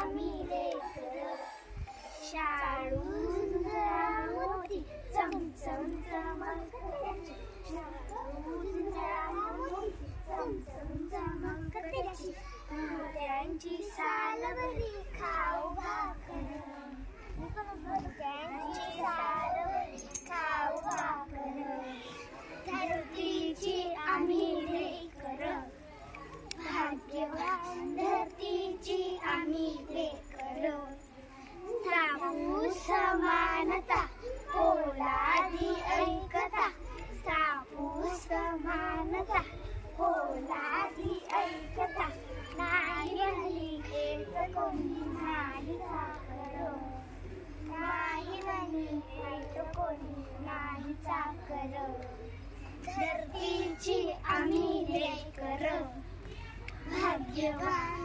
आम्ही लेकरं. शाळू मोती चमचम चमक त्याची, शाळू मोती चमचम चमक त्याची, मोत्यांची सालवरी खाऊ भाकर, मोत्यांची सालवरी खाऊ भाकर. धरतीची आम्ही लेकरं, भाग्यवान धरतीची आम्ही लेकरं. सापू समानता पोलादी ऐकता, सापू समानता पोलादी ऐकता. नाही म्हणली एक कोणी नाही चाकर, नाही म्हणली एक कोणी नाही चाकर. धरतीची आम्ही लेकरं, भाग्यवान